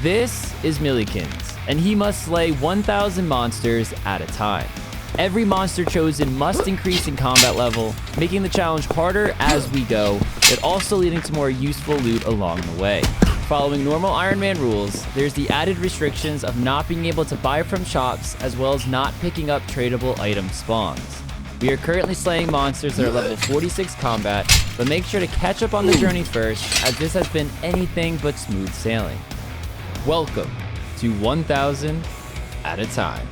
This is Millikins, and he must slay 1,000 monsters at a time. Every monster chosen must increase in combat level, making the challenge harder as we go, but also leading to more useful loot along the way. Following normal Ironman rules, there's the added restrictions of not being able to buy from shops, as well as not picking up tradable item spawns. We are currently slaying monsters that are level 46 combat, but make sure to catch up on the journey first, as this has been anything but smooth sailing. Welcome to 1,000 at a time.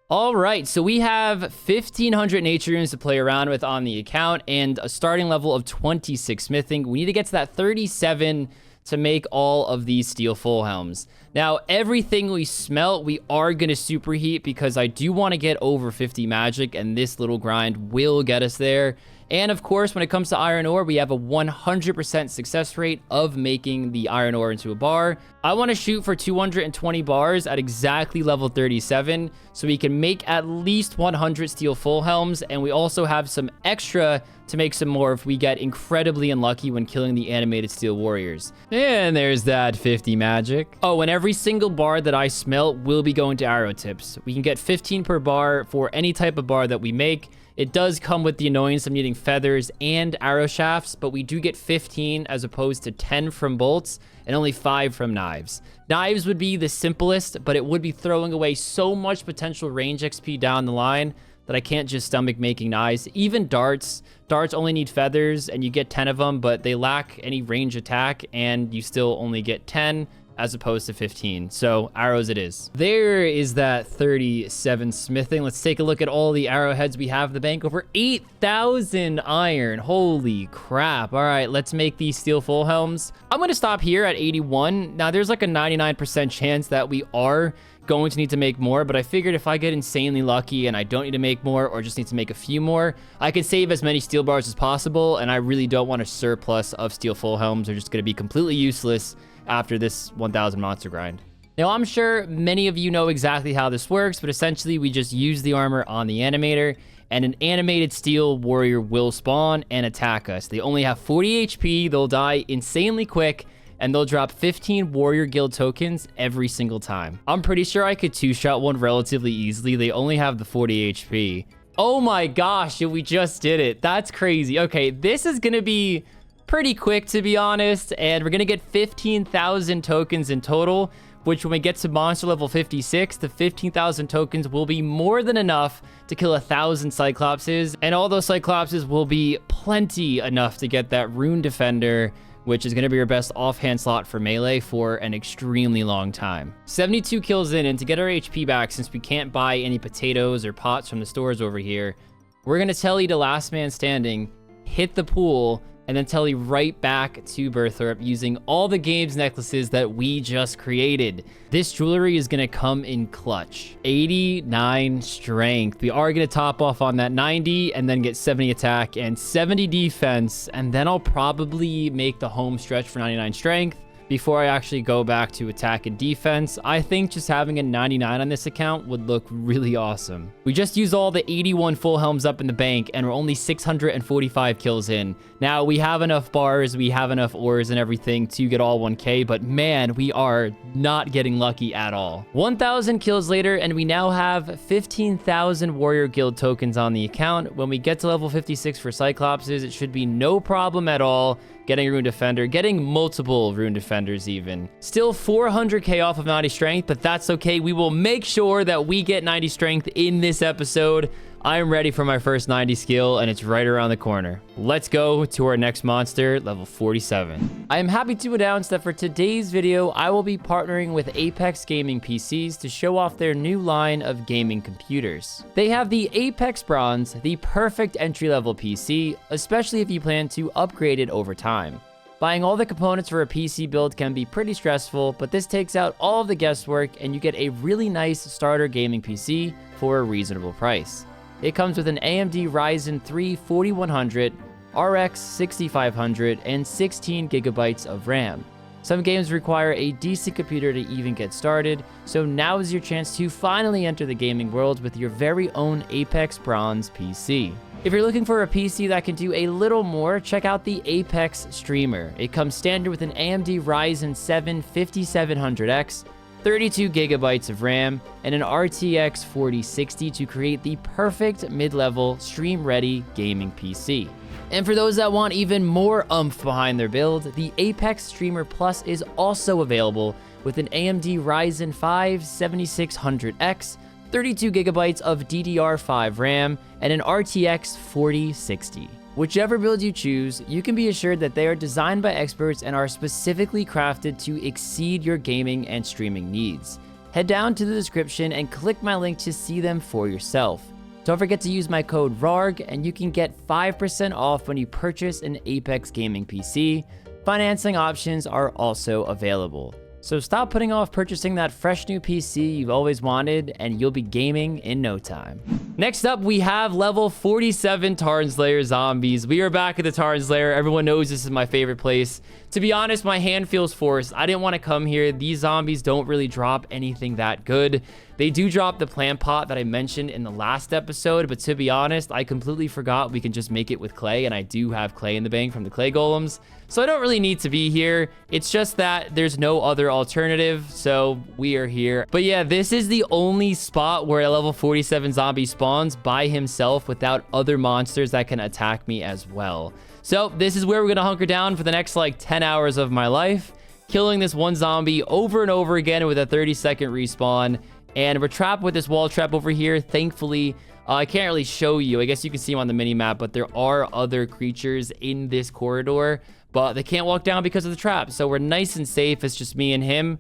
All right, so we have 1,500 nature runes to play around with on the account and a starting level of 26 smithing. We need to get to that 37 to make all of these steel full helms. Now, everything we smelt, we are going to superheat because I do want to get over 50 magic, and this little grind will get us there. And of course, when it comes to iron ore, we have a 100% success rate of making the iron ore into a bar. I want to shoot for 220 bars at exactly level 37, so we can make at least 100 steel full helms, and we also have some extra to make some more if we get incredibly unlucky when killing the animated steel warriors. And there's that 50 magic. Oh, and every single bar that I smelt will be going to arrow tips. We can get 15 per bar for any type of bar that we make. It does come with the annoyance of needing feathers and arrow shafts, but we do get 15 as opposed to 10 from bolts and only 5 from knives. Knives would be the simplest, but it would be throwing away so much potential range XP down the line that I can't just stomach making knives. Even darts. Darts only need feathers and you get 10 of them, but they lack any range attack and you still only get 10 as opposed to 15. So arrows it is. There is that 37 smithing. Let's take a look at all the arrowheads we have in the bank. Over 8,000 iron. Holy crap. All right, let's make these steel full helms. I'm going to stop here at 81. Now there's like a 99% chance that we are going to need to make more, but I figured if I get insanely lucky and I don't need to make more or just need to make a few more, I can save as many steel bars as possible, and I really don't want a surplus of steel full helms. They're just going to be completely useless after this 1,000 monster grind. Now, I'm sure many of you know exactly how this works, but essentially we just use the armor on the animator, and an animated steel warrior will spawn and attack us. They only have 40 HP, they'll die insanely quick, and they'll drop 15 warrior guild tokens every single time. I'm pretty sure I could two-shot one relatively easily. They only have the 40 HP. Oh my gosh, we just did it. That's crazy. Okay, this is gonna be pretty quick, to be honest, and we're gonna get 15,000 tokens in total, which when we get to monster level 56, the 15,000 tokens will be more than enough to kill 1,000 cyclopses, and all those cyclopses will be plenty enough to get that rune defender, which is going to be your best offhand slot for melee for an extremely long time. 72 kills in, and to get our HP back, since we can't buy any potatoes or pots from the stores over here, we're going to telly to last man standing, hit the pool, and then telly right back to Berthorpe using all the games necklaces that we just created. This jewelry is going to come in clutch. 89 strength. We are going to top off on that 90 and then get 70 attack and 70 defense. And then I'll probably make the home stretch for 99 strength before I actually go back to attack and defense. I think just having a 99 on this account would look really awesome. We just used all the 81 full helms up in the bank and we're only 645 kills in. Now we have enough bars, we have enough ores and everything to get all 1k, but man, we are not getting lucky at all. 1,000 kills later and we now have 15,000 warrior guild tokens on the account. When we get to level 56 for cyclopses, it should be no problem at all getting a rune defender, getting multiple rune defenders even. Still 400k off of 90 strength, but that's okay. We will make sure that we get 90 strength in this episode. I'm ready for my first 90 skill, and it's right around the corner. Let's go to our next monster, level 47. I am happy to announce that for today's video, I will be partnering with Apex Gaming PCs to show off their new line of gaming computers. They have the Apex Bronze, the perfect entry-level PC, especially if you plan to upgrade it over time. Buying all the components for a PC build can be pretty stressful, but this takes out all of the guesswork and you get a really nice starter gaming PC for a reasonable price. It comes with an AMD Ryzen 3 4100, RX 6500, and 16 gigabytes of RAM. Some games require a decent computer to even get started, so now is your chance to finally enter the gaming world with your very own Apex Bronze PC. If you're looking for a PC that can do a little more, check out the Apex Streamer. It comes standard with an AMD Ryzen 7 5700X, 32 gigabytes of RAM, and an RTX 4060 to create the perfect mid-level stream-ready gaming PC. And for those that want even more oomph behind their build, the Apex Streamer Plus is also available with an AMD Ryzen 5 7600X, 32 gigabytes of DDR5 RAM, and an RTX 4060. Whichever build you choose, you can be assured that they are designed by experts and are specifically crafted to exceed your gaming and streaming needs. Head down to the description and click my link to see them for yourself. Don't forget to use my code Rargh and you can get 5% off when you purchase an Apex gaming PC. Financing options are also available. So stop putting off purchasing that fresh new PC you've always wanted and you'll be gaming in no time. Next up, we have level 47 Tarnslayer zombies. We are back at the Tarnslayer. Everyone knows this is my favorite place. To be honest, my hand feels forced. I didn't want to come here. These zombies don't really drop anything that good. They do drop the plant pot that I mentioned in the last episode, but to be honest, I completely forgot we can just make it with clay, and I do have clay in the bank from the clay golems, so I don't really need to be here. It's just that there's no other alternative, so we are here. But yeah, this is the only spot where a level 47 zombie spawns by himself without other monsters that can attack me as well. So this is where we're gonna hunker down for the next like 10 hours of my life, killing this one zombie over and over again with a 30-second respawn. And we're trapped with this wall trap over here. Thankfully, I can't really show you. I guess you can see them on the mini-map, but there are other creatures in this corridor, but they can't walk down because of the trap. So we're nice and safe. It's just me and him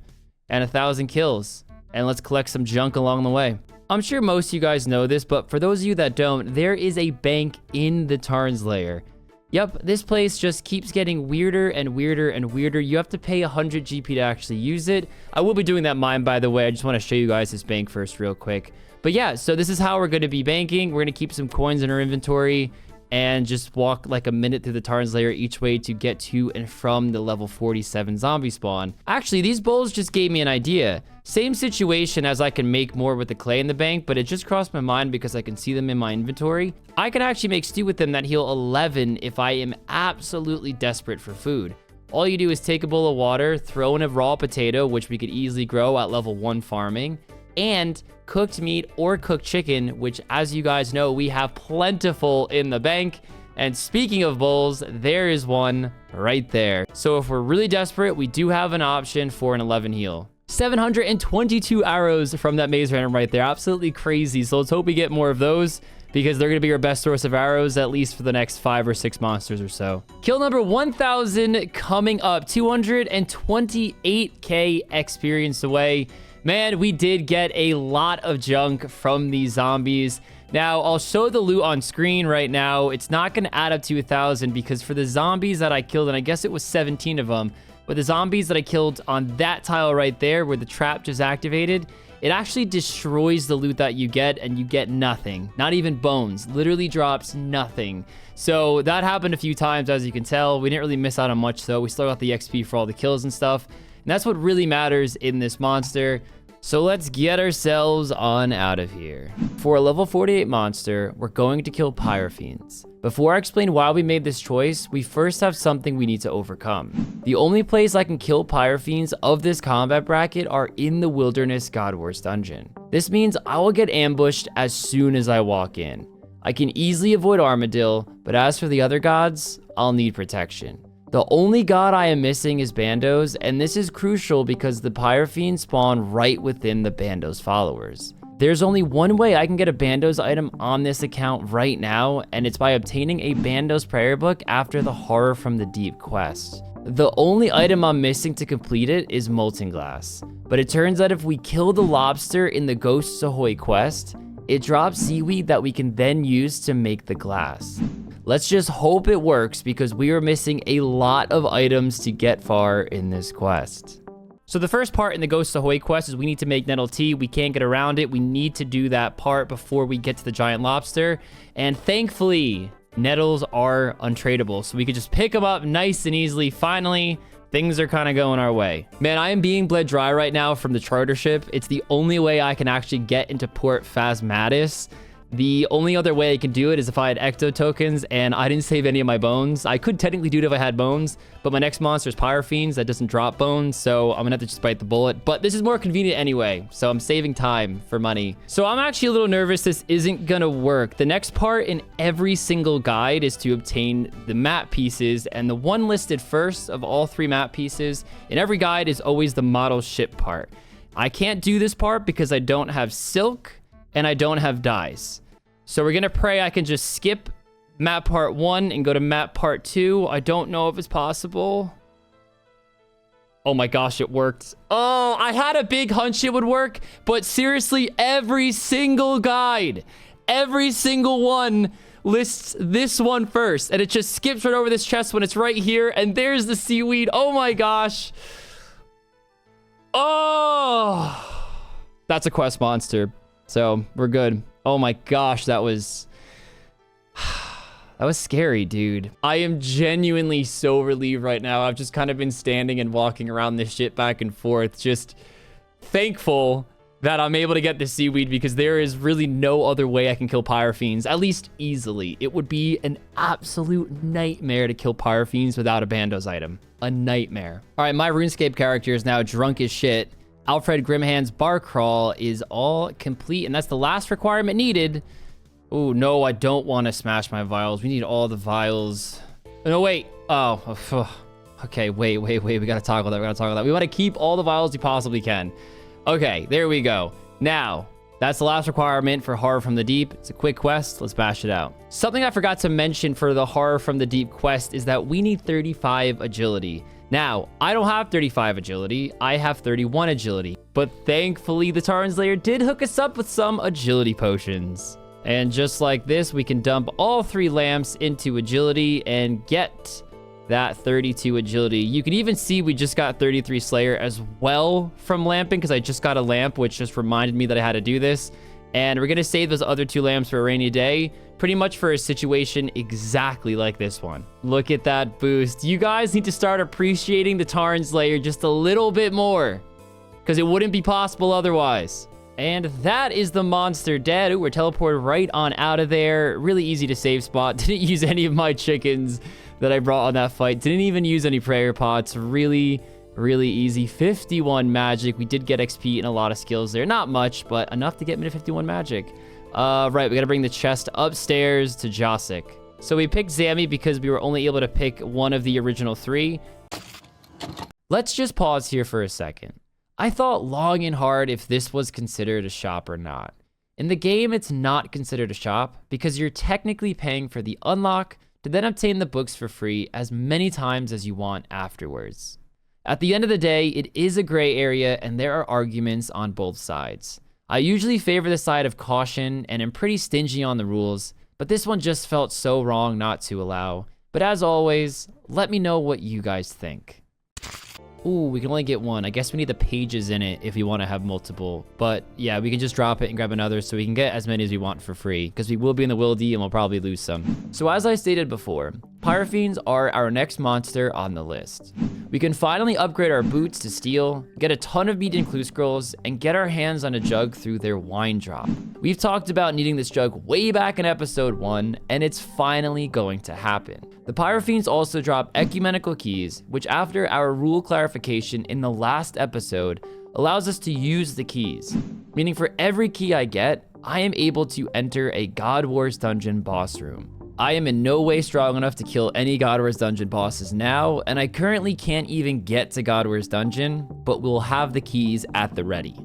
and 1,000 kills. And let's collect some junk along the way. I'm sure most of you guys know this, but for those of you that don't, there is a bank in the Tarnslayer. Yep, this place just keeps getting weirder and weirder and weirder. You have to pay 100 GP to actually use it. I will be doing that mine, by the way. I just want to show you guys this bank first real quick. But yeah, so this is how we're going to be banking. We're going to keep some coins in our inventory and just walk like a minute through the Tarnslayer each way to get to and from the level 47 zombie spawn. Actually, these bowls just gave me an idea. Same situation as I can make more with the clay in the bank, but it just crossed my mind because I can see them in my inventory. I can actually make stew with them that heal 11 if I am absolutely desperate for food. All you do is take a bowl of water, throw in a raw potato, which we could easily grow at level 1 farming, and cooked meat or cooked chicken, which, as you guys know, we have plentiful in the bank. And speaking of bowls, there is one right there. So if we're really desperate, we do have an option for an 11 heal. 722 arrows from that maze random right there. Absolutely crazy. So let's hope we get more of those, because they're going to be our best source of arrows, at least for the next 5 or 6 monsters or so. Kill number 1,000 coming up. 228k experience away. Man, we did get a lot of junk from these zombies. Now, I'll show the loot on screen right now. It's not going to add up to 1,000 because for the zombies that I killed, and I guess it was 17 of them, but the zombies that I killed on that tile right there where the trap just activated, it actually destroys the loot that you get, and you get nothing. Not even bones. Literally drops nothing. So that happened a few times, as you can tell. We didn't really miss out on much, though. We still got the XP for all the kills and stuff. And that's what really matters in this monster. So let's get ourselves on out of here. For a level 48 monster, we're going to kill Pyrefiends. Before I explain why we made this choice, we first have something we need to overcome. The only place I can kill Pyrefiends of this combat bracket are in the Wilderness God Wars dungeon. This means I will get ambushed as soon as I walk in. I can easily avoid Armadillo, but as for the other gods, I'll need protection. The only god I am missing is Bandos, and this is crucial because the Pyrefiends spawn right within the Bandos followers. There's only one way I can get a Bandos item on this account right now, and it's by obtaining a Bandos prayer book after the Horror from the Deep quest. The only item I'm missing to complete it is Molten Glass, but it turns out if we kill the lobster in the Ghosts Ahoy quest, it drops seaweed that we can then use to make the glass. Let's just hope it works because we are missing a lot of items to get far in this quest. So the first part in the Ghosts Ahoy quest is we need to make nettle tea. We can't get around it. We need to do that part before we get to the giant lobster. And thankfully, nettles are untradeable. So we could just pick them up nice and easily. Finally, things are kind of going our way. Man, I am being bled dry right now from the charter ship. It's the only way I can actually get into Port Phasmatis. The only other way I can do it is if I had ecto tokens, and I didn't save any of my bones. I could technically do it if I had bones, but my next monster is Pyrefiend that doesn't drop bones, so I'm gonna have to just bite the bullet. But this is more convenient anyway, so I'm saving time for money. So I'm actually a little nervous this isn't gonna work. The next part in every single guide is to obtain the map pieces, and the one listed first of all 3 map pieces in every guide is always the model ship part. I can't do this part because I don't have silk and I don't have dyes. So we're gonna pray I can just skip map part 1 and go to map part 2. I don't know if it's possible. Oh my gosh, it worked. Oh, I had a big hunch it would work, but seriously, every single guide, every single one lists this one first, and it just skips right over this chest when it's right here, and there's the seaweed. Oh my gosh. Oh, that's a quest monster. So we're good. Oh my gosh, that was scary, dude. I am genuinely so relieved right now. I've just kind of been standing and walking around this shit back and forth, just thankful that I'm able to get the seaweed, because there is really no other way I can kill Pyrefiends, at least easily. It would be an absolute nightmare to kill Pyrefiends without a Bandos item. A nightmare. All right, my RuneScape character is now drunk as shit. Alfred Grimhand's bar crawl is all complete, and that's the last requirement needed. Oh, no, I don't want to smash my vials. We need all the vials. No, wait. Oh, okay, wait. We got to toggle that. We want to keep all the vials we possibly can. Okay, there we go. Now, that's the last requirement for Horror from the Deep. It's a quick quest. Let's bash it out. Something I forgot to mention for the Horror from the Deep quest is that we need 35 agility. Now, I don't have 35 agility, I have 31 agility, but thankfully the Tarn Layer did hook us up with some agility potions. And just like this, we can dump all 3 lamps into agility and get that 32 agility. You can even see we just got 33 Slayer as well from lamping, because I just got a lamp, which just reminded me that I had to do this. And we're gonna save those other 2 lamps for a rainy day, pretty much for a situation exactly like this one. Look at that boost. You guys need to start appreciating the Tarn Slayer just a little bit more, because it wouldn't be possible otherwise. And that is the monster dead. Ooh, we're teleported right on out of there. Really easy to save spot. Didn't use any of my chickens that I brought on that fight. Didn't even use any prayer pots. Really easy. 51 magic. We did get XP and a lot of skills there. Not much, but enough to get me to 51 magic. Right, we gotta bring the chest upstairs to Josic. So we picked Zammy because we were only able to pick one of the original 3. Let's just pause here for a second. I thought long and hard if this was considered a shop or not. In the game, it's not considered a shop because you're technically paying for the unlock to then obtain the books for free as many times as you want afterwards. At the end of the day, it is a gray area and there are arguments on both sides. I usually favor the side of caution and am pretty stingy on the rules, but this one just felt so wrong not to allow. But as always, let me know what you guys think. Ooh, we can only get 1. I guess we need the pages in it if we want to have multiple. But yeah, we can just drop it and grab another so we can get as many as we want for free, because we will be in the Wildy and we'll probably lose some. So as I stated before, Pyrefiends are our next monster on the list. We can finally upgrade our boots to steel, get a ton of median clue scrolls, and get our hands on a jug through their wine drop. We've talked about needing this jug way back in episode 1, and it's finally going to happen. The Pyrefiends also drop ecumenical keys, which after our rule clarification in the last episode, allows us to use the keys. Meaning for every key I get, I am able to enter a God Wars dungeon boss room. I am in no way strong enough to kill any God Wars dungeon bosses now, and I currently can't even get to God Wars dungeon, but we'll have the keys at the ready.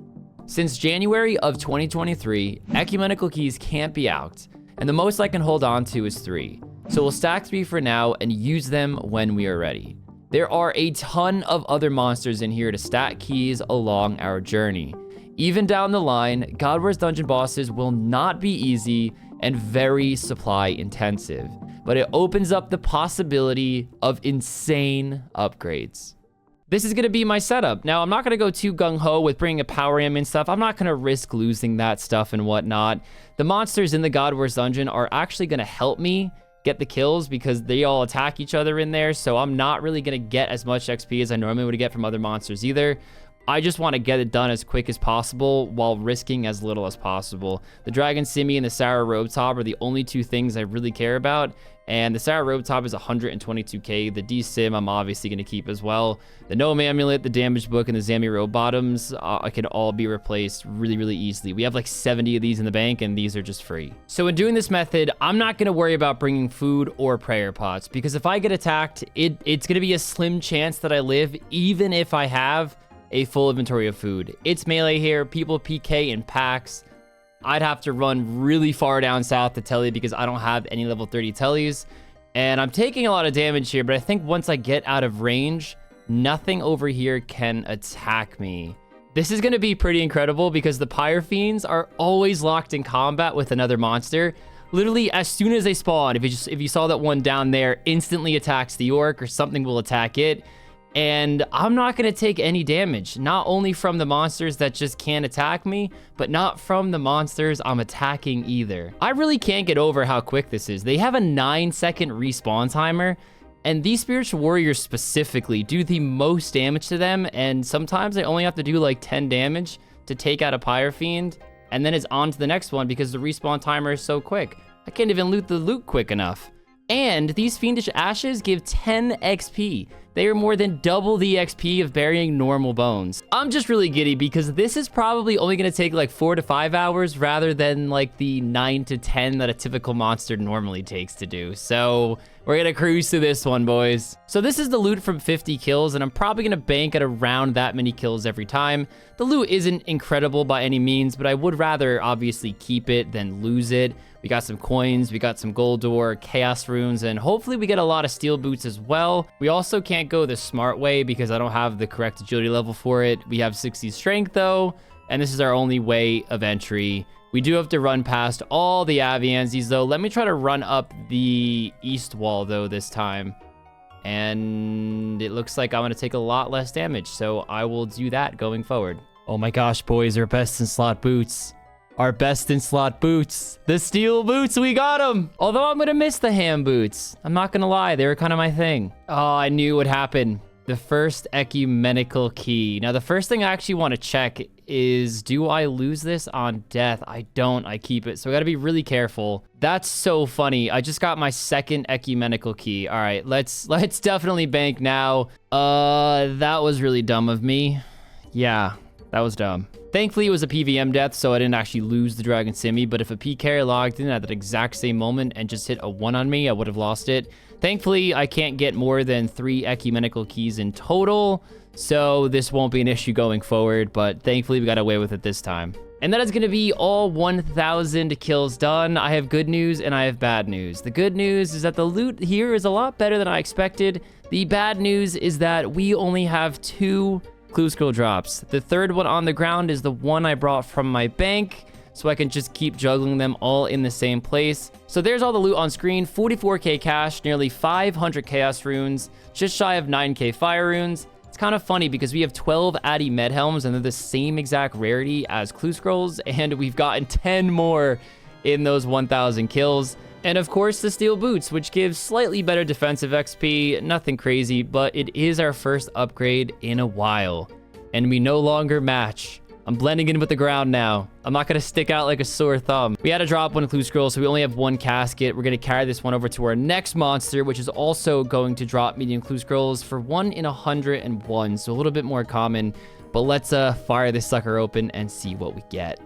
Since January of 2023, ecumenical keys can't be out, and the most I can hold on to is 3. So we'll stack 3 for now and use them when we are ready. There are a ton of other monsters in here to stack keys along our journey. Even down the line, God Wars dungeon bosses will not be easy and very supply intensive, but it opens up the possibility of insane upgrades. This is gonna be my setup. Now, I'm not gonna go too gung-ho with bringing a power amp and stuff. I'm not gonna risk losing that stuff and whatnot. The monsters in the God Wars dungeon are actually gonna help me get the kills because they all attack each other in there. So I'm not really going to get as much XP as I normally would get from other monsters either. I just want to get it done as quick as possible while risking as little as possible. The Dragon Simi and the Sour Robe Top are the only two things I really care about. And the Sour Robe Top is 122k. The D-Sim I'm obviously going to keep as well. The Gnome Amulet, the Damage Book, and the Zammy Robe Bottoms can all be replaced really, really easily. We have like 70 of these in the bank, and these are just free. So in doing this method, I'm not going to worry about bringing food or prayer pots, because if I get attacked, it's going to be a slim chance that I live, even if I have a full inventory of food. It's melee here. People PK in packs. I'd have to run really far down south to telly because I don't have any level 30 tellies. And I'm taking a lot of damage here, but I think once I get out of range, nothing over here can attack me. This is going to be pretty incredible because the Pyrefiends are always locked in combat with another monster. Literally, as soon as they spawn, if you saw that one down there, instantly attacks the orc or something will attack it. And I'm not going to take any damage, not only from the monsters that just can't attack me, but not from the monsters I'm attacking either. I really can't get over how quick this is. They have a 9-second respawn timer, and these spiritual warriors specifically do the most damage to them, and sometimes I only have to do like 10 damage to take out a Pyrefiend, and then it's on to the next one because the respawn timer is so quick. I can't even loot the loot quick enough. And these Fiendish Ashes give 10 XP. They are more than double the XP of burying normal bones. I'm just really giddy because this is probably only going to take like 4 to 5 hours rather than like the 9 to 10 that a typical monster normally takes to do. So we're going to cruise through this one, boys. So this is the loot from 50 kills, and I'm probably going to bank at around that many kills every time. The loot isn't incredible by any means, but I would rather obviously keep it than lose it. We got some coins, we got some gold ore, chaos runes, and hopefully we get a lot of steel boots as well. We also can't go the smart way because I don't have the correct agility level for it. We have 60 strength though, and this is our only way of entry. We do have to run past all the Aviansies though. Let me try to run up the east wall though this time. And it looks like I'm gonna take a lot less damage, so I will do that going forward. Oh my gosh, boys, our best in slot boots. Our best in slot boots. The steel boots, we got them. Although I'm gonna miss the ham boots. I'm not gonna lie, they were kind of my thing. Oh, I knew what happened. The first ecumenical key. Now, the first thing I actually want to check is, do I lose this on death? I don't, I keep it. So I gotta be really careful. That's so funny. I just got my second ecumenical key. All right, let's definitely bank now. That was really dumb of me. Yeah, that was dumb. Thankfully, it was a PVM death, so I didn't actually lose the Dragon Simi, but if a PK logged in at that exact same moment and just hit a 1 on me, I would have lost it. Thankfully, I can't get more than 3 ecumenical keys in total, so this won't be an issue going forward, but thankfully, we got away with it this time. And that is going to be all 1,000 kills done. I have good news and I have bad news. The good news is that the loot here is a lot better than I expected. The bad news is that we only have 2 clue scroll drops. The third one on the ground is the one I brought from my bank, so I can just keep juggling them all in the same place. So there's all the loot on screen. 44k cash, nearly 500 chaos runes, just shy of 9k fire runes. It's kind of funny because we have 12 Addy med helms and they're the same exact rarity as clue scrolls, and we've gotten 10 more in those 1,000 kills. And of course, the steel boots, which gives slightly better defensive XP, nothing crazy, but it is our first upgrade in a while, and we no longer match. I'm blending in with the ground now. I'm not gonna stick out like a sore thumb. We had to drop 1 clue scroll, so we only have 1 casket. We're gonna carry this one over to our next monster, which is also going to drop medium clue scrolls for 1 in 101, so a little bit more common, but let's fire this sucker open and see what we get.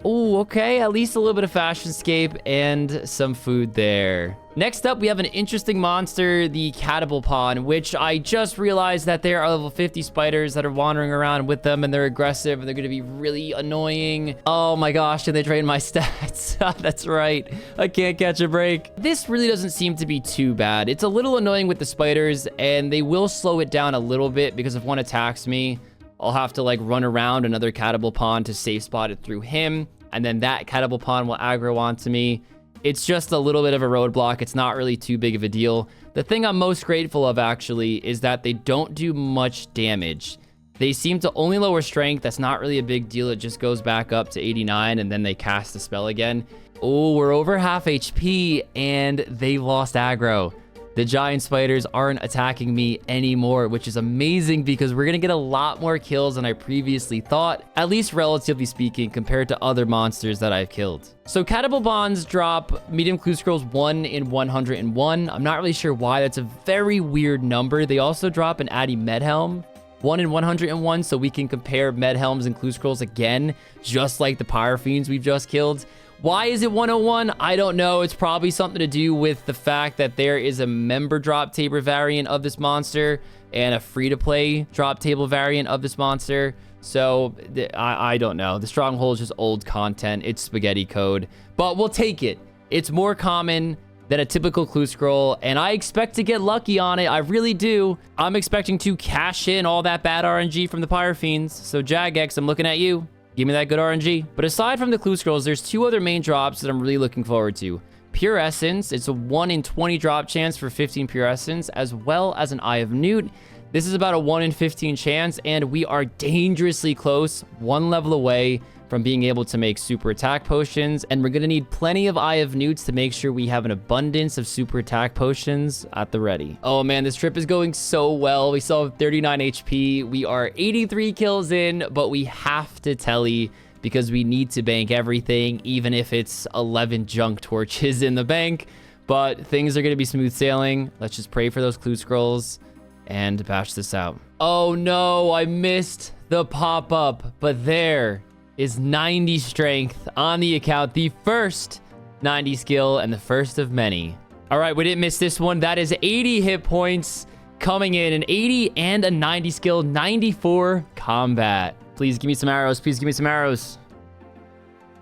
Oh, okay, at least a little bit of Fashionscape and some food there. Next up, we have an interesting monster, the Catablepon, which I just realized that there are level 50 spiders that are wandering around with them, and they're aggressive, and they're going to be really annoying. Oh my gosh, and they drain my stats. That's right, I can't catch a break. This really doesn't seem to be too bad. It's a little annoying with the spiders, and they will slow it down a little bit because if one attacks me, I'll have to like run around another Catablepon to safe spot it through him, and then that Catablepon will aggro onto me. It's just a little bit of a roadblock. It's not really too big of a deal. The thing I'm most grateful of actually is that they don't do much damage. They seem to only lower strength. That's not really a big deal. It just goes back up to 89 and then they cast the spell again. Oh, we're over half HP and they lost aggro. The giant spiders aren't attacking me anymore, which is amazing because we're going to get a lot more kills than I previously thought, at least relatively speaking, compared to other monsters that I've killed. So Catablepons drop medium clue scrolls 1 in 101. I'm not really sure why. That's a very weird number. They also drop an Addy Medhelm 1 in 101, so we can compare Medhelms and clue scrolls again, just like the Pyrefiends we've just killed. Why is it 101? I don't know. It's probably something to do with the fact that there is a member drop table variant of this monster and a free-to-play drop table variant of this monster. So I don't know. The Stronghold is just old content. It's spaghetti code, but we'll take it. It's more common than a typical clue scroll, and I expect to get lucky on it. I really do. I'm expecting to cash in all that bad RNG from the Pyrefiends. So Jagex, I'm looking at you. Give me that good RNG. But aside from the clue scrolls, there's two other main drops that I'm really looking forward to. Pure Essence. It's a 1 in 20 drop chance for 15 Pure Essence, as well as an Eye of Newt. This is about a 1 in 15 chance, and we are dangerously close, one level away from being able to make super attack potions, and we're going to need plenty of Eye of Newts to make sure we have an abundance of super attack potions at the ready. Oh man, this trip is going so well. We still have 39 HP. We are 83 kills in, but we have to telly because we need to bank everything, even if it's 11 junk torches in the bank. But things are going to be smooth sailing. Let's just pray for those clue scrolls and bash this out. Oh no, I missed the pop-up, but there is 90 strength on the account. The first 90 skill and the first of many. All right, we didn't miss this one. That is 80 hit points coming in, an 80 and a 90 skill, 94 combat. Please give me some arrows. Please give me some arrows.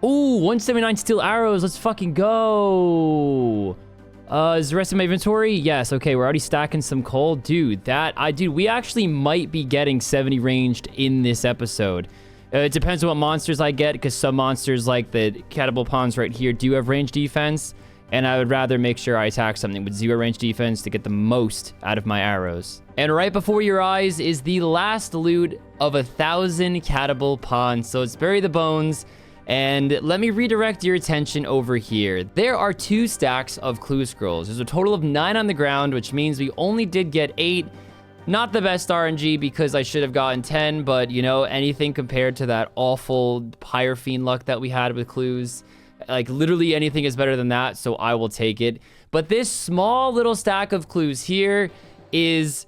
Ooh, 179 steel arrows. Let's fucking go. Is the rest of my inventory? Yes. Okay, we're already stacking some coal. Dude, we actually might be getting 70 ranged in this episode. It depends on what monsters I get, because some monsters like the Catablepons right here do have range defense, and I would rather make sure I attack something with 0 range defense to get the most out of my arrows. And right before your eyes is the last loot of 1,000 Catablepons. So let's bury the bones, and let me redirect your attention over here. There are 2 stacks of clue scrolls. There's a total of 9 on the ground, which means we only did get 8. Not the best RNG because I should have gotten 10, but you know, anything compared to that awful Pyrefiend luck that we had with clues, like literally anything is better than that, so I will take it. But this small little stack of clues here is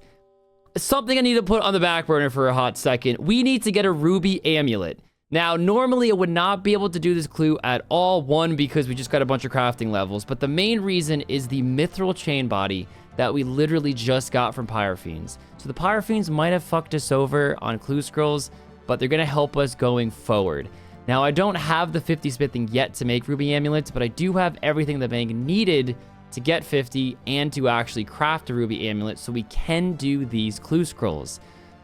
something I need to put on the back burner for a hot second. We need to get a ruby amulet. Now, normally I would not be able to do this clue at all. One, because we just got a bunch of crafting levels, but the main reason is the mithril chain body that we literally just got from Pyrefiends. So the Pyrefiends might have fucked us over on clue scrolls, but they're gonna help us going forward. Now, I don't have the 50 smithing yet to make ruby amulets, but I do have everything the bank needed to get 50 and to actually craft a ruby amulet, so we can do these clue scrolls.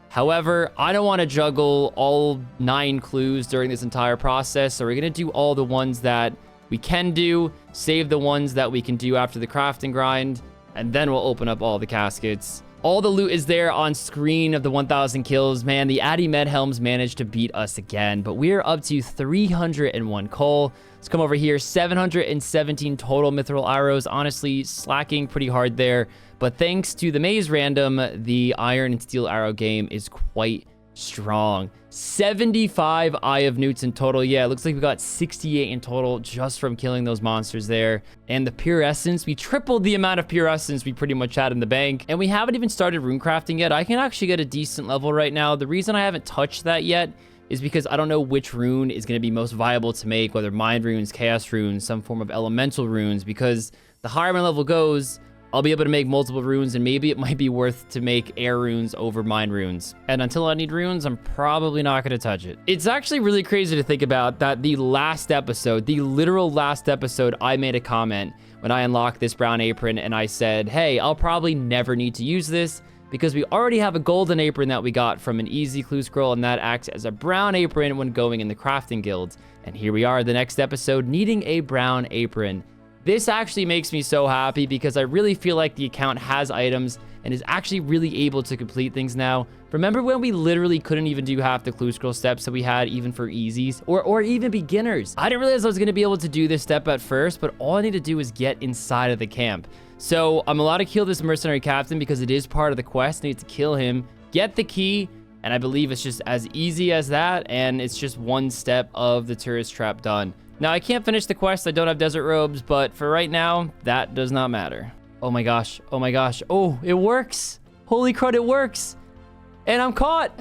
However, I don't want to juggle all 9 clues during this entire process, so we're gonna do all the ones that we can do, save the ones that we can do after the crafting grind, and then we'll open up all the caskets. All the loot is there on screen of the 1,000 kills. Man, the Addy Medhelms managed to beat us again, but we're up to 301 coal. Let's come over here. 717 total mithril arrows. Honestly, slacking pretty hard there, but thanks to the maze random, the iron and steel arrow game is quite strong. 75 Eye of Newts in total. Yeah, it looks like we got 68 in total just from killing those monsters there. And the Pure Essence, we tripled the amount of Pure Essence we pretty much had in the bank. And we haven't even started rune crafting yet. I can actually get a decent level right now. The reason I haven't touched that yet is because I don't know which rune is going to be most viable to make, whether mind runes, chaos runes, some form of elemental runes, because the higher my level goes, I'll be able to make multiple runes, and maybe it might be worth to make air runes over mine runes. And until I need runes, I'm probably not going to touch it. It's actually really crazy to think about that the last episode, the literal last episode, I made a comment when I unlocked this brown apron, and I said, hey, I'll probably never need to use this because we already have a golden apron that we got from an easy clue scroll, and that acts as a brown apron when going in the crafting guild. And here we are, the next episode, needing a brown apron. This actually makes me so happy because I really feel like the account has items and is actually really able to complete things now. Remember when we literally couldn't even do half the clue scroll steps that we had even for easies or even beginners? I didn't realize I was going to be able to do this step at first, but all I need to do is get inside of the camp. So I'm allowed to kill this mercenary captain because it is part of the quest. I need to kill him, get the key, and I believe it's just as easy as that, and it's just one step of the tourist trap done. Now, I can't finish the quest. I don't have desert robes, but for right now, that does not matter. Oh my gosh. Oh my gosh. Oh, it works. Holy crud, it works. And I'm caught.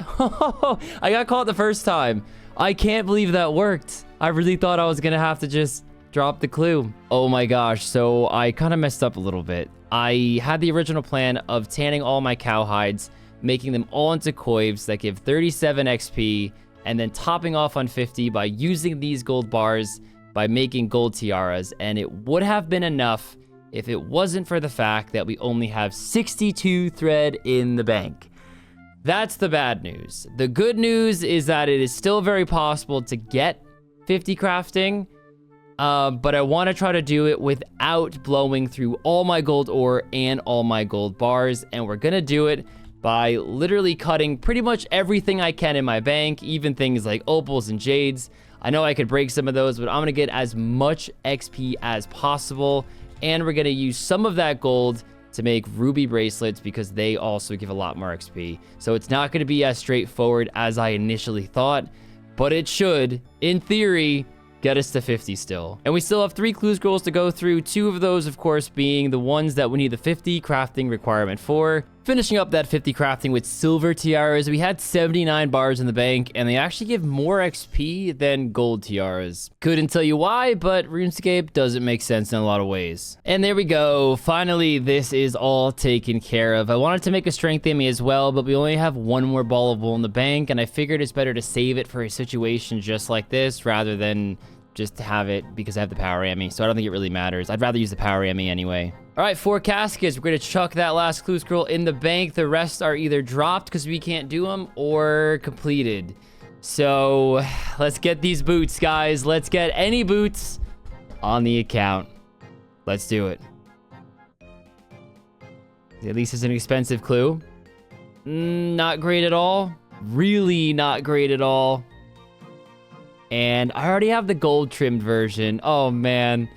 I got caught the first time. I can't believe that worked. I really thought I was going to have to just drop the clue. Oh my gosh. So I kind of messed up a little bit. I had the original plan of tanning all my cow hides, making them all into coives that give 37 XP, and then topping off on 50 by using these gold bars by making gold tiaras. And it would have been enough if it wasn't for the fact that we only have 62 thread in the bank. That's the bad news. The good news is that it is still very possible to get 50 crafting, but I want to try to do it without blowing through all my gold ore and all my gold bars, and we're gonna do it by literally cutting pretty much everything I can in my bank, even things like opals and jades. I know I could break some of those, but I'm gonna get as much XP as possible, and we're gonna use some of that gold to make ruby bracelets because they also give a lot more XP. So it's not gonna be as straightforward as I initially thought, but it should, in theory, get us to 50 still. And we still have 3 clue scrolls to go through, 2 of those, of course, being the ones that we need the 50 crafting requirement for. Finishing up that 50 crafting with silver tiaras, we had 79 bars in the bank, and they actually give more XP than gold tiaras. Couldn't tell you why, but RuneScape doesn't make sense in a lot of ways. And there we go. Finally, this is all taken care of. I wanted to make a strength Amy as well, but we only have 1 more ball of wool in the bank, and I figured it's better to save it for a situation just like this rather than just to have it because I have the power Amy. So I don't think it really matters. I'd rather use the power Amy anyway. All right, 4 caskets. We're going to chuck that last clue scroll in the bank. The rest are either dropped because we can't do them or completed. So let's get these boots, guys. Let's get any boots on the account. Let's do it. At least it's an expensive clue. Not great at all. Really not great at all. And I already have the gold trimmed version. Oh, man.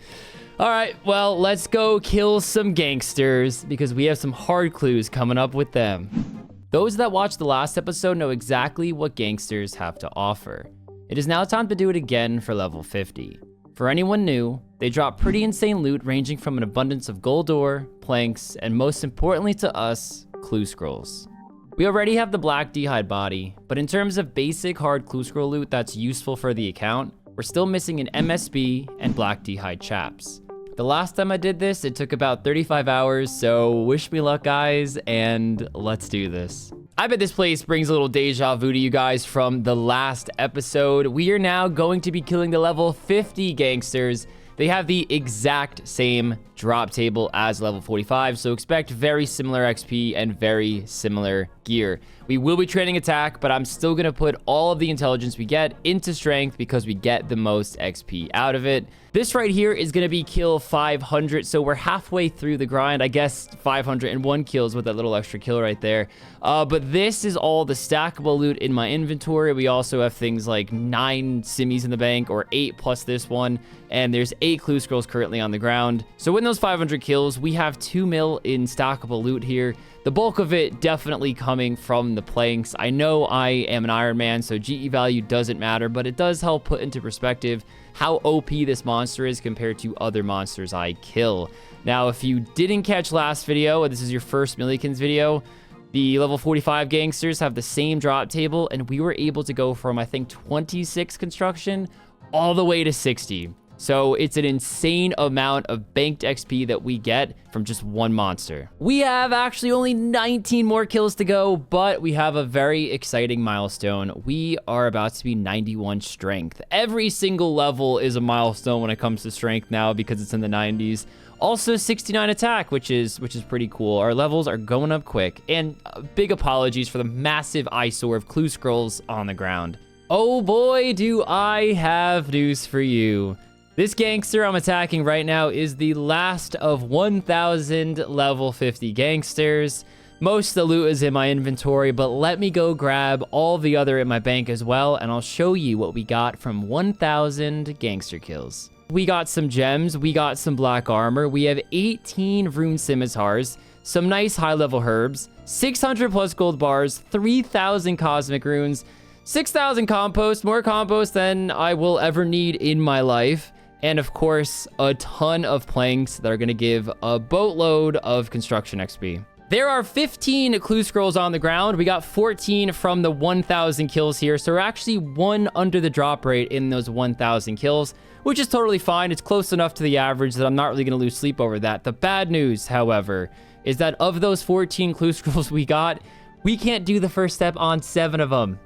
All right, well, let's go kill some gangsters because we have some hard clues coming up with them. Those that watched the last episode know exactly what gangsters have to offer. It is now time to do it again for level 50. For anyone new, they drop pretty insane loot ranging from an abundance of gold ore, planks, and most importantly to us, clue scrolls. We already have the black d'hide body, but in terms of basic hard clue scroll loot that's useful for the account, we're still missing an MSB and black d'hide chaps. The last time I did this, it took about 35 hours, so wish me luck, guys, and let's do this. I bet this place brings a little deja vu to you guys from the last episode. We are now going to be killing the level 50 gangsters. They have the exact same drop table as level 45, so expect very similar XP and very similar gear. We will be training attack, but I'm still going to put all of the intelligence we get into strength because we get the most XP out of it. This right here is going to be kill 500, so we're halfway through the grind. I guess 501 kills with that little extra kill right there. But this is all the stackable loot in my inventory. We also have things like 9 simmies in the bank, or 8 plus this one, and there's 8 clue scrolls currently on the ground. So in those 500 kills, we have 2 mil in stackable loot here. The bulk of it definitely coming from the planks. I know I am an Ironman, so GE value doesn't matter, but it does help put into perspective how OP this monster is compared to other monsters I kill. Now, if you didn't catch last video, and this is your first Millikins video, the level 45 gangsters have the same drop table, and we were able to go from, I think, 26 construction all the way to 60. So it's an insane amount of banked XP that we get from just one monster. We have actually only 19 more kills to go, but we have a very exciting milestone. We are about to be 91 strength. Every single level is a milestone when it comes to strength now because it's in the 90s. Also 69 attack, which is pretty cool. Our levels are going up quick, and big apologies for the massive eyesore of clue scrolls on the ground. Oh boy, do I have news for you. This gangster I'm attacking right now is the last of 1,000 level 50 gangsters. Most of the loot is in my inventory, but let me go grab all the other in my bank as well, and I'll show you what we got from 1,000 gangster kills. We got some gems, we got some black armor, we have 18 rune scimitars, some nice high-level herbs, 600 plus gold bars, 3,000 cosmic runes, 6,000 compost, more compost than I will ever need in my life, and of course, a ton of planks that are going to give a boatload of construction XP. There are 15 clue scrolls on the ground. We got 14 from the 1,000 kills here, so we're actually 1 under the drop rate in those 1,000 kills, which is totally fine. It's close enough to the average that I'm not really going to lose sleep over that. The bad news, however, is that of those 14 clue scrolls we got, we can't do the first step on 7 of them.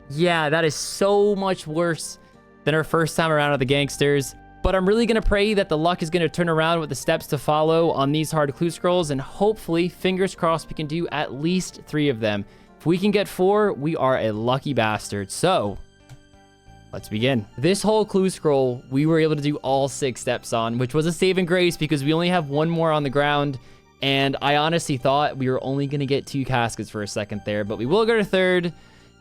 Yeah, that is so much worse than our first time around with the gangsters. But I'm really going to pray that the luck is going to turn around with the steps to follow on these hard clue scrolls, and hopefully, fingers crossed, we can do at least 3 of them. If we can get 4, we are a lucky bastard. So, let's begin. This whole clue scroll, we were able to do all 6 steps on, which was a saving grace because we only have 1 more on the ground, and I honestly thought we were only going to get 2 caskets for a second there, but we will go to 3rd,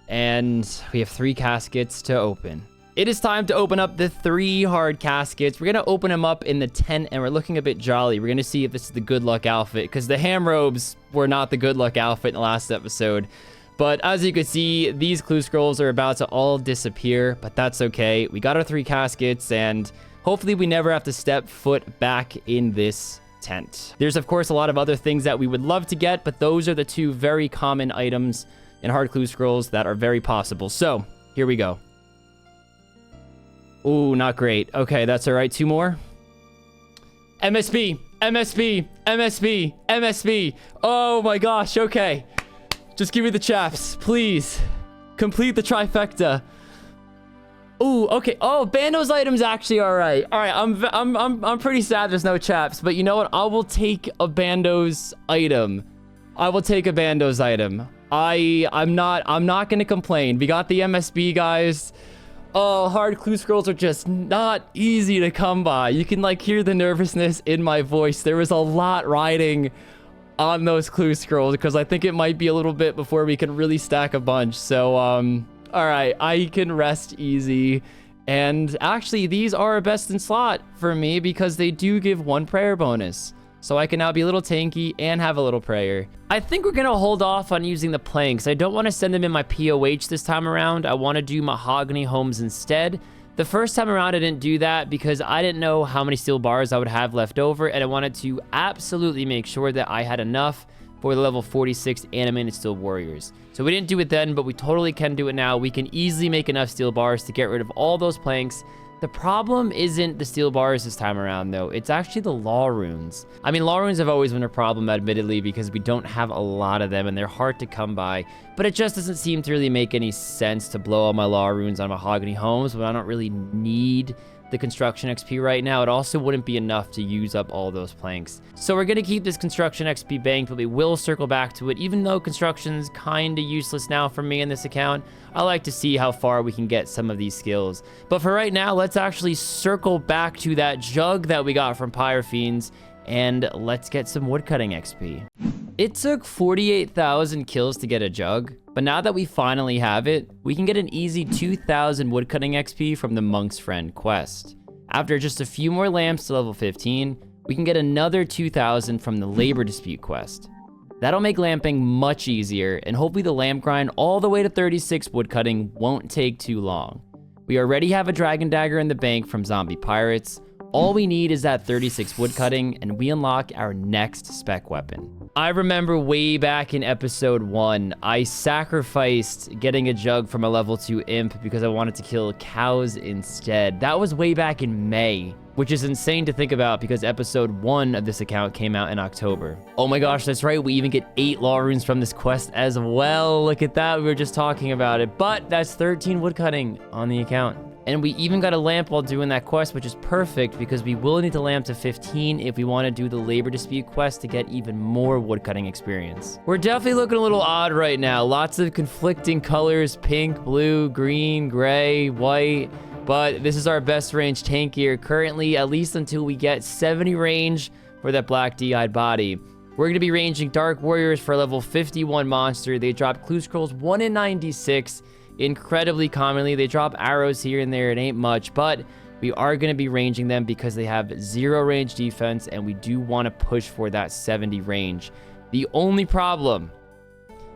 and we have 3 caskets to open. It is time to open up the 3 hard caskets. We're going to open them up in the tent, and we're looking a bit jolly. We're going to see if this is the good luck outfit, because the ham robes were not the good luck outfit in the last episode. But as you can see, these clue scrolls are about to all disappear, but that's okay. We got our 3 caskets, and hopefully we never have to step foot back in this tent. There's, of course, a lot of other things that we would love to get, but those are the 2 very common items in hard clue scrolls that are very possible. So, here we go. Ooh, not great. Okay, that's all right. 2 more. MSB, MSB, MSB, MSB. Oh my gosh, okay. Just give me the chaps, please. Complete the trifecta. Ooh, okay. Oh, Bando's item's actually all right. All right, I'm pretty sad there's no chaps, but you know what? I will take a Bando's item. I will take a Bando's item. I'm not gonna complain. We got the MSB, guys. Oh, hard clue scrolls are just not easy to come by. You can like hear the nervousness in my voice. There was a lot riding on those clue scrolls because I think it might be a little bit before we can really stack a bunch. So, all right, I can rest easy. And actually, these are a best in slot for me because they do give 1 prayer bonus. So I can now be a little tanky and have a little prayer. I think we're going to hold off on using the planks. I don't want to send them in my POH this time around. I want to do mahogany homes instead. The first time around, I didn't do that because I didn't know how many steel bars I would have left over, and I wanted to absolutely make sure that I had enough for the level 46 animated steel warriors. So we didn't do it then, but we totally can do it now. We can easily make enough steel bars to get rid of all those planks. The problem isn't the steel bars this time around, though. It's actually the law runes. I mean, law runes have always been a problem, admittedly, because we don't have a lot of them, and they're hard to come by. But it just doesn't seem to really make any sense to blow all my law runes on mahogany homes when I don't really need the construction XP right now. It also wouldn't be enough to use up all those planks. So we're going to keep this construction XP banked, but we will circle back to it. Even though construction's kind of useless now for me in this account, I like to see how far we can get some of these skills. But for right now, let's actually circle back to that jug that we got from Pyrefiends, and let's get some woodcutting XP. It took 48,000 kills to get a jug, but now that we finally have it, we can get an easy 2,000 woodcutting XP from the Monk's Friend quest. After just a few more lamps to level 15, we can get another 2,000 from the Labor Dispute quest. That'll make lamping much easier, and hopefully the lamp grind all the way to 36 woodcutting won't take too long. We already have a dragon dagger in the bank from zombie pirates. All we need is that 36 woodcutting, and we unlock our next spec weapon. I remember way back in episode 1, I sacrificed getting a jug from a level 2 imp because I wanted to kill cows instead. That was way back in May, which is insane to think about because episode 1 of this account came out in October. Oh my gosh, that's right. We even get 8 law runes from this quest as well. Look at that. We were just talking about it, but that's 13 woodcutting on the account. And we even got a lamp while doing that quest, which is perfect because we will need to lamp to 15 if we want to do the Labor Dispute quest to get even more woodcutting experience. We're definitely looking a little odd right now. Lots of conflicting colors, pink, blue, green, gray, white. But this is our best range tank here currently, at least until we get 70 range for that black DI'd body. We're going to be ranging Dark Warriors for a level 51 monster. They drop clue scrolls 1 in 96. Incredibly commonly. They drop arrows here and there. It ain't much, but we are going to be ranging them because they have 0 range defense, and we do want to push for that 70 range. The only problem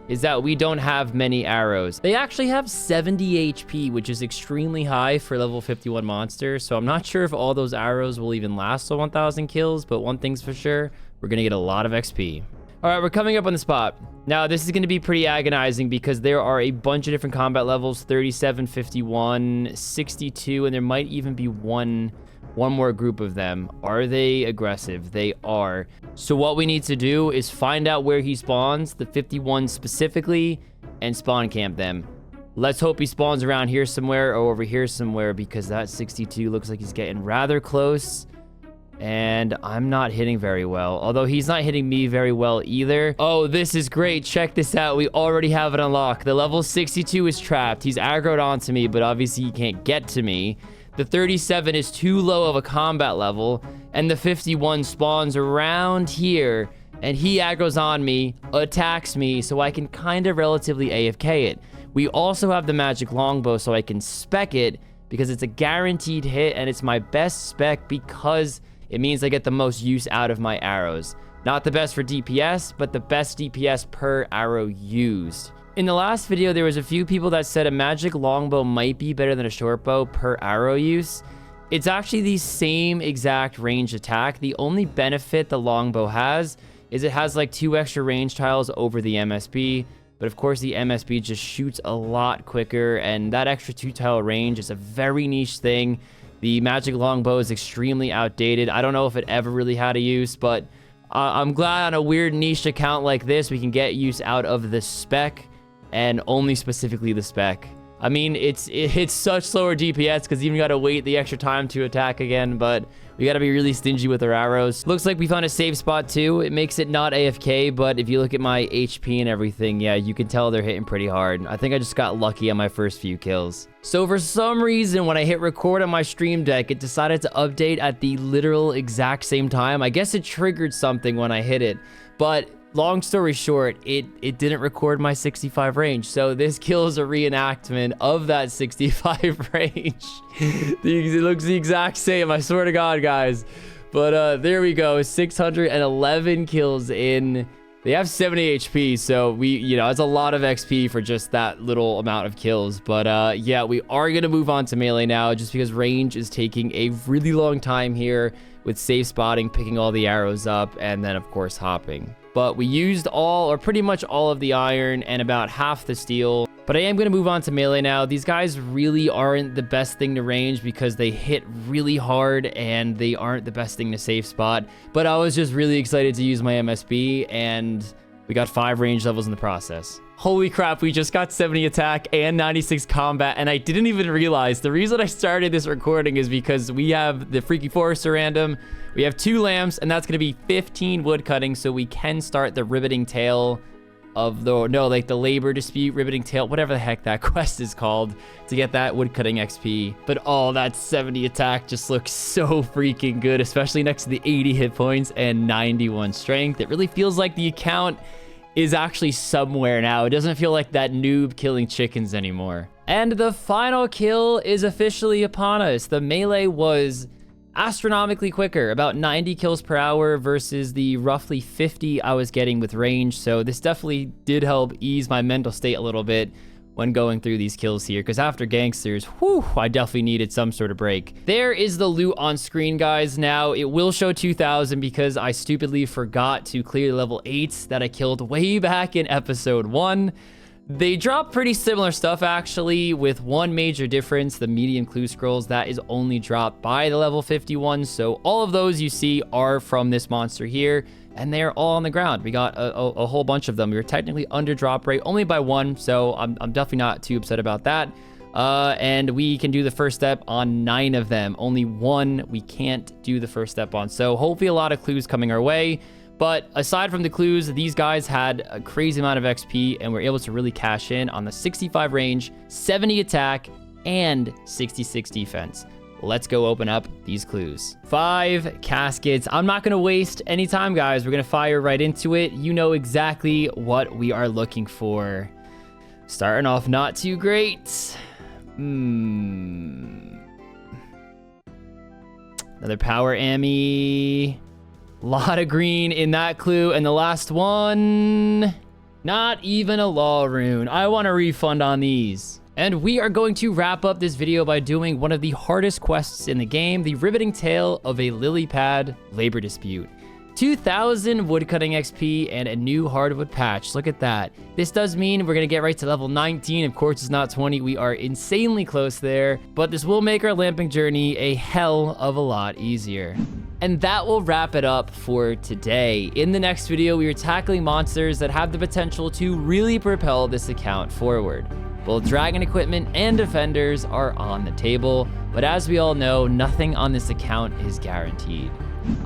is that we don't have many arrows. They actually have 70 HP, which is extremely high for level 51 monster. So I'm not sure if all those arrows will even last to 1,000 kills, but one thing's for sure, we're going to get a lot of XP. All right, we're coming up on the spot. Now, this is going to be pretty agonizing because there are a bunch of different combat levels, 37, 51, 62, and there might even be one more group of them. Are they aggressive? They are. So what we need to do is find out where he spawns, the 51 specifically, and spawn camp them. Let's hope he spawns around here somewhere or over here somewhere, because that 62 looks like he's getting rather close. And I'm not hitting very well, although he's not hitting me very well either. Oh, this is great. Check this out. We already have it unlocked. The level 62 is trapped. He's aggroed onto me, but obviously he can't get to me. The 37 is too low of a combat level, and the 51 spawns around here, and he aggroes on me, attacks me, so I can kind of relatively AFK it. We also have the magic longbow, so I can spec it, because it's a guaranteed hit, and it's my best spec because it means I get the most use out of my arrows. Not the best for DPS, but the best DPS per arrow used. In the last video, there was a few people that said a magic longbow might be better than a short bow per arrow use. It's actually the same exact range attack. The only benefit the longbow has is it has like 2 extra range tiles over the MSB. But of course, the MSB just shoots a lot quicker, and that extra 2 tile range is a very niche thing. The magic longbow is extremely outdated. I don't know if it ever really had a use, but I'm glad on a weird niche account like this, we can get use out of the spec, and only specifically the spec. I mean, it's such slower DPS because you even got to wait the extra time to attack again, but we got to be really stingy with our arrows. Looks like we found a safe spot too. It makes it not AFK, but if you look at my HP and everything, yeah, you can tell they're hitting pretty hard. I think I just got lucky on my first few kills. So for some reason, when I hit record on my stream deck, it decided to update at the literal exact same time. I guess it triggered something when I hit it, but long story short, it didn't record my 65 range. So this kill is a reenactment of that 65 range. It looks the exact same, I swear to God, guys. But there we go, 611 kills in. They have 70 HP, so it's a lot of XP for just that little amount of kills. But yeah, we are going to move on to melee now, just because range is taking a really long time here with safe spotting, picking all the arrows up, and then of course hopping. But we used all, or pretty much all of the iron and about half the steel. But I am going to move on to melee now. These guys really aren't the best thing to range because they hit really hard and they aren't the best thing to safe spot. But I was just really excited to use my MSB, and we got 5 range levels in the process. Holy crap, we just got 70 attack and 96 combat, and I didn't even realize. The reason I started this recording is because we have the Freaky Forester random, we have 2 lamps, and that's going to be 15 woodcutting, so we can start the riveting tale of the labor dispute, riveting tale, whatever the heck that quest is called, to get that woodcutting XP. But oh, that 70 attack just looks so freaking good, especially next to the 80 hit points and 91 strength. It really feels like the account is actually somewhere now. It doesn't feel like that noob killing chickens anymore. And the final kill is officially upon us. The melee was astronomically quicker, about 90 kills per hour versus the roughly 50 I was getting with range. So this definitely did help ease my mental state a little bit when going through these kills here, because after Gangsters, whew, I definitely needed some sort of break. There is the loot on screen, guys. Now, it will show 2,000 because I stupidly forgot to clear level 8s that I killed way back in episode 1. They drop pretty similar stuff, actually, with one major difference, the medium clue scrolls. That is only dropped by the level 51, so all of those you see are from this monster here, and they're all on the ground. We got a whole bunch of them. We were technically under drop rate only by 1, so I'm definitely not too upset about that. And we can do the first step on 9 of them. Only 1 we can't do the first step on, so hopefully a lot of clues coming our way. But aside from the clues, these guys had a crazy amount of XP and were able to really cash in on the 65 range, 70 attack, and 66 defense. let's go open up these clues. 5 caskets. I'm not going to waste any time, guys. We're going to fire right into it. You know exactly what we are looking for. Starting off not too great. Another power Ammy. Lot of green in that clue. And the last one, not even a law rune. I want a refund on these. And we are going to wrap up this video by doing one of the hardest quests in the game, the riveting tale of a lily pad labor dispute. 2,000 woodcutting XP and a new hardwood patch. Look at that. This does mean we're going to get right to level 19. Of course, it's not 20. We are insanely close there, but this will make our lamping journey a hell of a lot easier. And that will wrap it up for today. In the next video, we are tackling monsters that have the potential to really propel this account forward. Both dragon equipment and defenders are on the table, but as we all know, nothing on this account is guaranteed.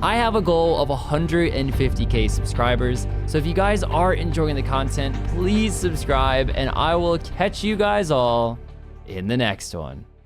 I have a goal of 150k subscribers, so if you guys are enjoying the content, please subscribe, and I will catch you guys all in the next one.